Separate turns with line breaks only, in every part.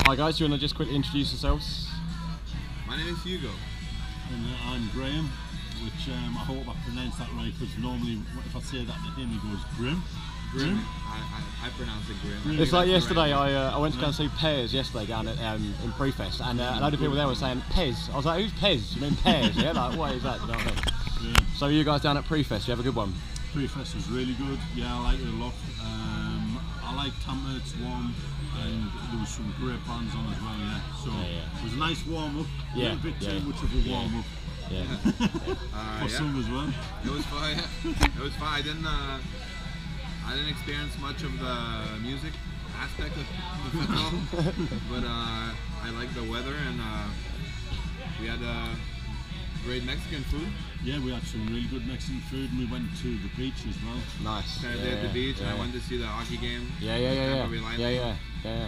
Hi guys, do you want to just quickly introduce yourselves?
My name is Hugo.
And I'm Graeme, which I hope I pronounced that right, because normally if I say that to him he goes Grim.
Grim? I pronounce it Grim.
It's like yesterday, I went to go and see Pez yesterday down at in Prefest, and a load of people there were saying Pez. I was like, who's Pez? You mean Pez? Yeah, like what is that? You know what I mean?
Yeah.
So you guys down at Prefest, you have a good one?
Prefest was really good, yeah, I liked it a lot. I liked Tampert's one, and there was some great bands on as well, yeah. So it was a nice warm up, a little bit too much of a warm up.
Yeah.
For some as well.
It was fun. It was fun. I didn't experience much of the music aspect of the festival, but I liked the weather, and we had great Mexican food.
Yeah, we had some really good Mexican food, and we went to the beach as well.
Nice.
At the beach, and I went to see the hockey game.
Yeah.
That's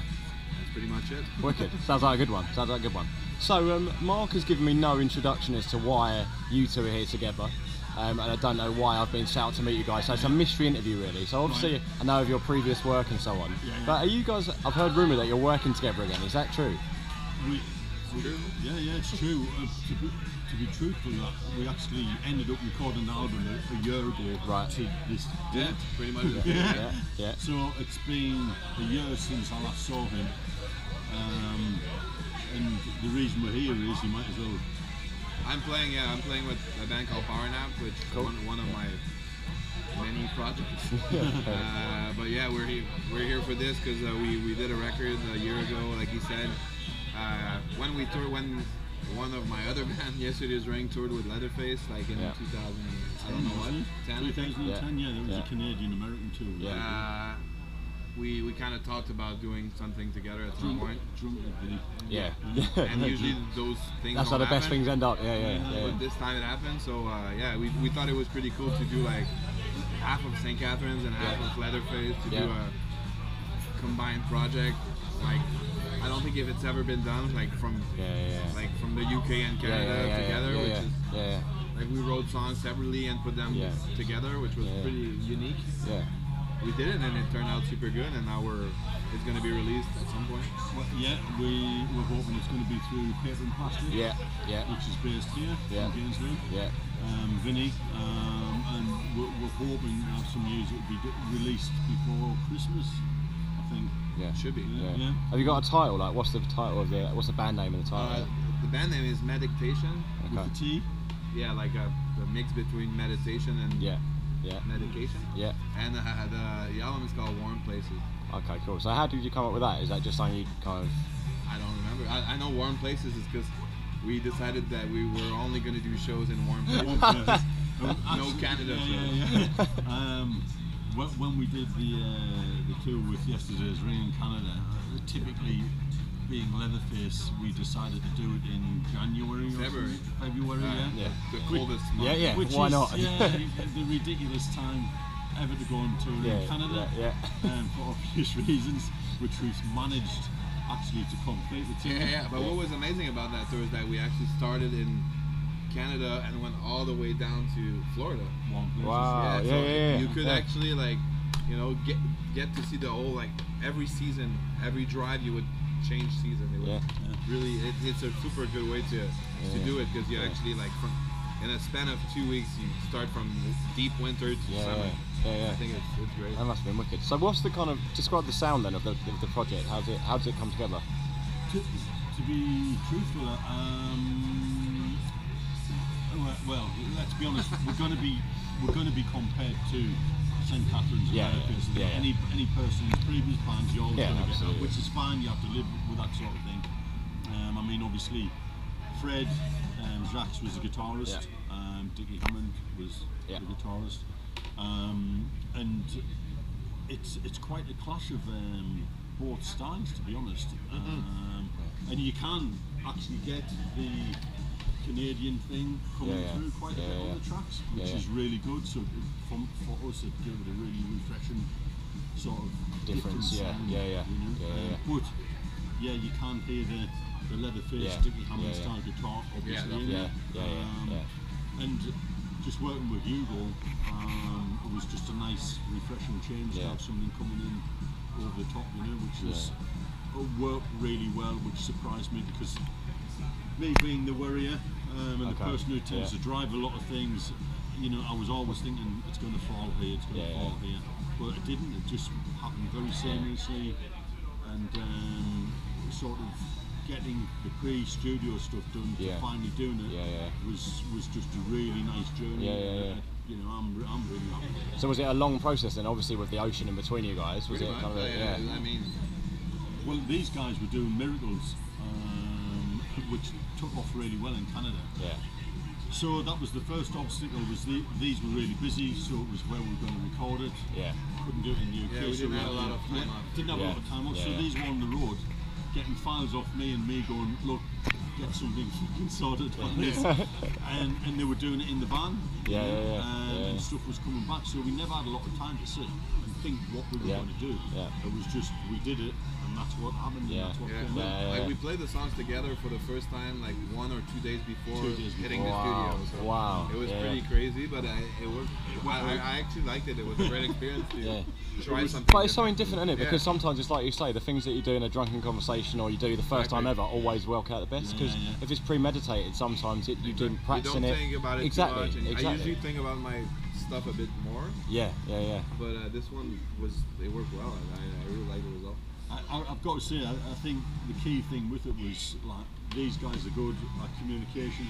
pretty much it.
Wicked. Sounds like a good one. Sounds like a good one. So Mark has given me no introduction as to why you two are here together. And I don't know why I've been set out to meet you guys, so it's a mystery interview really. So obviously I know of your previous work and so on, but are you guys, I've heard rumour that you're working together again, is that true?
Yeah, it's true. To be truthful, we actually ended up recording an album a year ago to this date.
Yeah, pretty much.
Yeah.
So it's been a year since I last saw him, and the reason we're here is you might as well.
I'm playing with a band called Power Nap, which is one of my many projects. But yeah, we're here for this because we did a record a year ago, like he said. When one of my other band, Yesterday's Ring, toured with Leatherface, like in 2000, I don't know what,
2010, yeah, there was a Canadian-American tour. We kind of talked about doing something together at some point.
Yeah.
And usually those things
That's how the best things end up,
But this time it happened, so we thought it was pretty cool to do like half of Sainte Catherines and half of Leatherface to do a combined project. Like, I don't think if it's ever been done, like from the UK and Canada together, which is like we wrote songs separately and put them together, which was pretty unique. We did it, and it turned out super good, and now it's going to be released at some point.
Well, we're hoping it's going to be through Paper Plastick, which is based here in Gainesville. Vinny, and we're hoping to have some news that will be released before Christmas, I think.
Yeah,
should be.
Yeah.
Have you got a title? Like, what's the title of what's the band name of the title?
The band name is Medictation.
With the T.
Yeah, like the mix between meditation and medication.
Yeah.
And the album is called Warm Places.
Okay, cool. So how did you come up with that? Is that just something you kind of?
I don't remember. I know Warm Places is because we decided that we were only going to do shows in warm places. No Canada shows.
When we did the tour with Yesterday's Ring in Canada, typically being Leatherface, we decided to do it in January or February,
the coldest month.
Which
why
is,
not?
The ridiculous time ever to go on tour in Canada, for obvious reasons, which we've managed actually to complete the tour.
But what was amazing about that tour is that we actually started in Canada and went all the way down to Florida.
Wow!
You could actually get to see the whole, like, every season, every drive you would change season. It was really it's a super good way to do it, because you actually, like, from in a span of 2 weeks you start from deep winter to summer. I think it's great.
That must have been wicked. So what's the kind of, describe the sound then of the project? How does it come together?
To be truthful, well, let's be honest. We're going to be compared to Sainte Catherines and Leatherface. Any person in previous bands, you're always going to get that, which is fine. You have to live with that sort of thing. I mean, obviously, Fred Zax was the guitarist. Dickie Hammond was the guitarist, and it's quite a clash of both styles, to be honest. And you can actually get the Canadian thing coming through quite a bit on the tracks, which is really good. So for us, it gave it a really refreshing sort of different sound, But you can't hear the Leatherface, Dickie Hammond style guitar, obviously. And just working with Hugo, it was just a nice, refreshing change to have something coming in over the top, which is worked really well, which surprised me because me being the worrier and the person who tends to drive a lot of things, you know, I was always thinking it's going to fall here, it's going to fall here, but it didn't. It just happened very seamlessly, and sort of getting the pre-studio stuff done to finally doing it was just a really nice journey. You know, I'm really happy.
So was it a long process then? Obviously, with the ocean in between you guys, was it kind of
I mean,
well, these guys were doing miracles, which took off really well in Canada.
Yeah.
So that was the first obstacle. These were really busy, so it was where we were going to record it.
Yeah.
Couldn't do it in the UK.
Yeah, we didn't have a lot of time off.
Didn't have a lot of time off. So these were on the road, getting files off me and me going, look, get something fucking sorted on this. and they were doing it in the van. And stuff was coming back. So we never had a lot of time to sit and think what we were going to do. It was just, we did it. And that's what happened. And that's what came out.
Like we played the songs together for the first time, like 1 or 2 days before hitting the studio. So it was pretty crazy, but it worked. I actually liked it. It was a great experience to try something.
But it's something different, isn't it? Because sometimes it's like you say, the things that you do in a drunken conversation or you do the first time ever always work out the best. Because if it's premeditated, sometimes you didn't practice in it.
You don't think about it too much. And I usually think about my stuff a bit more. But this one it worked well. I really liked the result.
I've got to say, I think the key thing with it was like these guys are good at communication.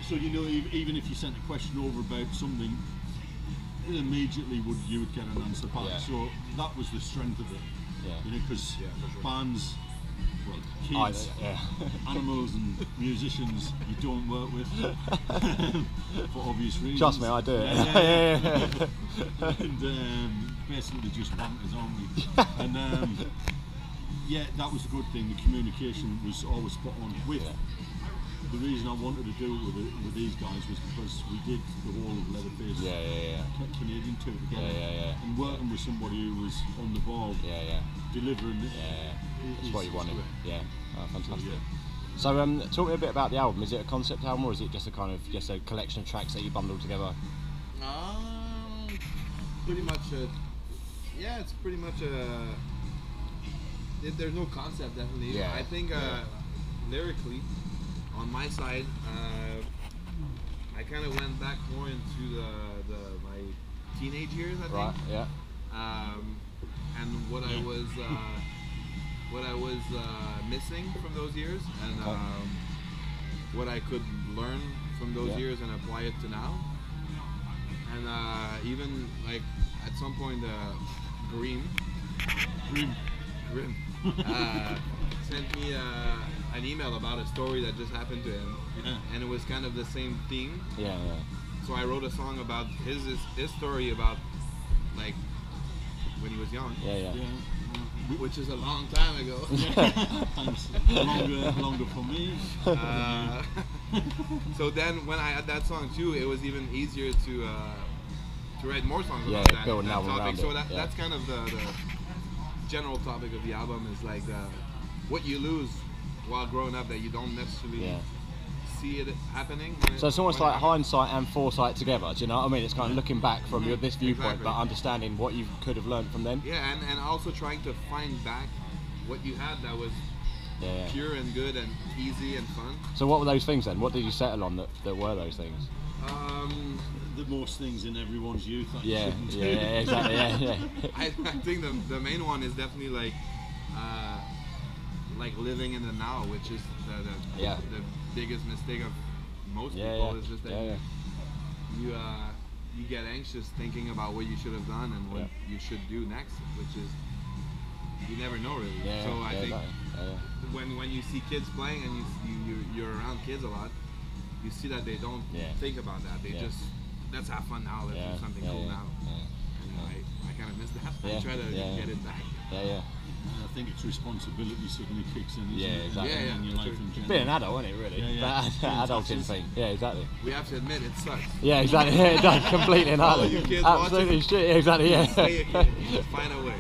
So you know, even if you sent a question over about something, immediately you would get an answer back. So that was the strength of it. You know, because bands, well, kids, animals, and musicians you don't work with for obvious reasons.
Trust me, I do.
And basically just wankers, aren't we? And that was a good thing. The communication was always spot on. The reason I wanted to do it with these guys was because we did the whole of Leatherface Canadian tour together, and working with somebody who was on the ball, delivering it.
That's what you wanted. Fantastic. So talk to me a bit about the album. Is it a concept album or is it just a kind of a collection of tracks that you bundled together?
Pretty much. It's pretty much there's no concept, definitely. I think lyrically, on my side, I kind of went back more into my teenage years, I think. And what I was missing from those years, and what I could learn from those years and apply it to now. And even like at some point, Graeme sent me an email about a story that just happened to him, and it was kind of the same theme. So I wrote a song about his story about like when he was young. Which is a long time ago.
Thanks. Longer for me.
So then when I had that song too, it was even easier to write more songs about that topic. So that's kind of the general topic of the album, is like what you lose while growing up that you don't necessarily see it happening.
So it's almost like hindsight and foresight together, do you know what I mean? It's kind of looking back from this viewpoint, but understanding what you could have learned from then.
And also trying to find back what you had that was pure and good and easy and fun.
So what were those things then? What did you settle on that were those things?
The most things in everyone's youth.
Exactly.
I think the main one is definitely like living in the now, which is the biggest mistake of most people. Is just that you get anxious thinking about what you should have done and what you should do next, which is you never know really. So I think when you see kids playing and you're around kids a lot, you see that they don't think about that. They just, let's have fun now, let's do something cool now. And I kind of miss that. I try to get it back.
I think it's responsibility suddenly kicks in,
exactly.
In your life in general.
Being an adult, isn't it, really? That adulting thing. Exactly.
We have to admit, it sucks.
Exactly. It does, completely and
All you kids
absolutely shit. Exactly.
Stay a kid. You find a way.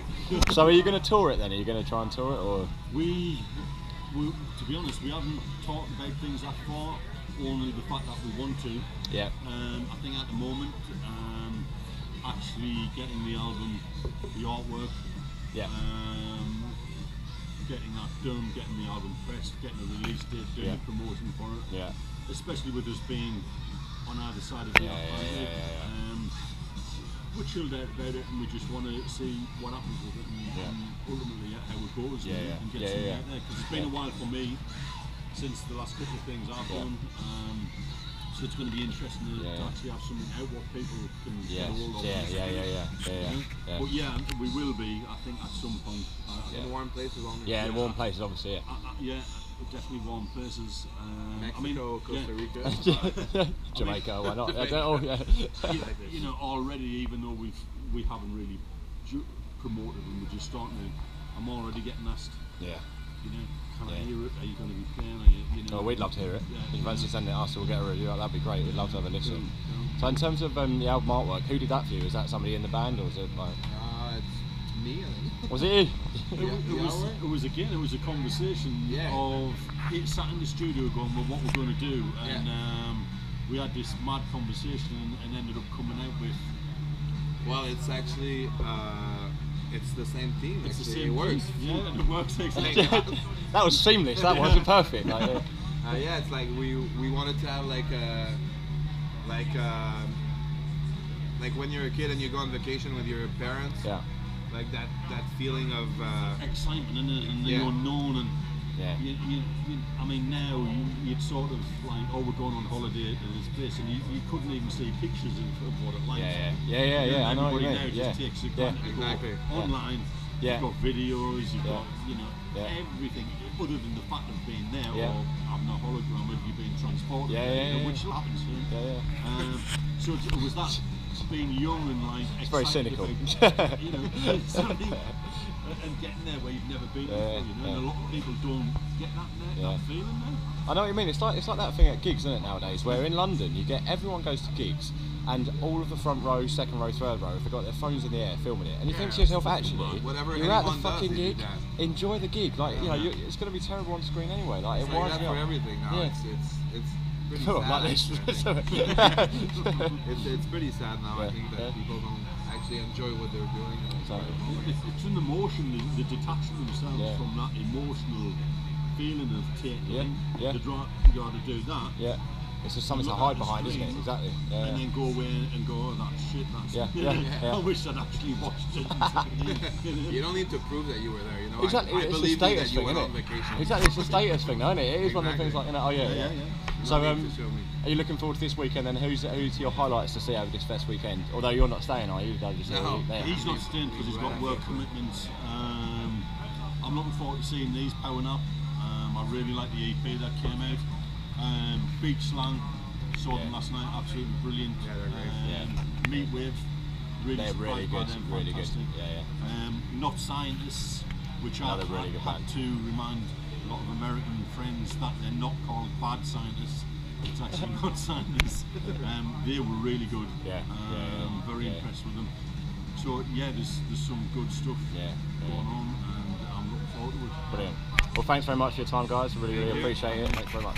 So are you going to tour it then? Are you going to try and tour it, or?
We, to be honest, we haven't talked about things that far. Only the fact that we want to. I think at the moment, actually getting the album, the artwork, getting that done, getting the album pressed, getting a release date, doing the promotion for it.
Yeah.
Especially with us being on either side of the Atlantic. We're chilled out about it, and we just want to see what happens with it, and ultimately how it goes, and get something out there. Because it's been a while for me since the last couple of things I've done. So it's going to be interesting to actually have something out what people can get a hold of. But yeah, we will be, I think, at some point.
In warm places only.
Yeah, in warm places, obviously.
Yeah, definitely warm places.
Mexico, Costa Rica,
Jamaica, why not?
You know, already, even though we haven't really promoted and we're just starting to, I'm already getting asked.
Yeah.
You know, can I hear it? Are you going to be playing? You know?
Oh, we'd love to hear it. If you fancy sending it us, we'll get a review. That'd be great. We'd love to have a listen. So, in terms of the album artwork, who did that for you? Was that somebody in the band, or was it like?
It's me. I think.
Was it you?
It was again. It was a conversation of it sat in the studio going, well, what we're going to do, and we had this mad conversation and ended up coming out with.
Well, it's actually. It's the same theme.
It's
actually.
the same
it works.
Yeah, it works exactly.
That was seamless. That wasn't perfect. Like,
yeah, it's like we wanted to have like when you're a kid and you go on vacation with your parents.
Yeah.
Like that feeling of
excitement and the unknown and.
Yeah.
I mean, now you'd sort of like, oh, we're going on holiday to this place, and you couldn't even see pictures of what it like.
Yeah. I know what you mean.
Now just takes it exactly. Online. You've got videos, you've got everything other than the fact of being there or having a hologram of you being transported. Which happens. So it was that being young and like
it's very cynical.
About, you know, something. And getting there where you've never been before, you know, and a lot of people don't get that feeling now.
I know what you mean. It's like that thing at gigs, isn't it, nowadays? Where in London, everyone goes to gigs, and all of the front row, second row, third row, they've got their phones in the air filming it, and you think to yourself, actually, you're at the fucking gig. Enjoy the gig. Like you know, it's going to be terrible on screen anyway. Like it winds me up.
For everything now.
Yeah.
It's pretty
sad.
Like
this.
It's pretty sad now. I think that people don't actually enjoy what they're doing.
It's an emotion, the detaching themselves from that emotional feeling of taking the drive, you got to do that.
Yeah. It's just something to hide behind, isn't it? Exactly. Yeah.
And then go away and go, oh, that shit, that's I wish I'd actually watched it.
You don't need to prove that you were there, you know.
Exactly,
I
it's
believe
a status
that you
thing,
went
isn't
on
it?
vacation.
Exactly, it's a status thing, though, isn't it? It is one of the things like, you know, So, are you looking forward to this weekend then? Who's your highlights to see over this fest weekend? Although you're not staying, are you?
No,
he's not staying because he's got work commitments. I'm looking forward to seeing these powering up. I really like the EP that came out. Beach Slang, saw them last night, absolutely brilliant.
Yeah, they're great.
Meet With,
they're really good, really good.
Not Scientists, which I
really
had to remind a lot of American friends that they're not called Bad Scientists. It's actually not scientists. They were really good. Very impressed with them. So there's some good stuff going on, and I'm looking forward to it.
Brilliant. Well, thanks very much for your time, guys. Really appreciate it. Thanks very much.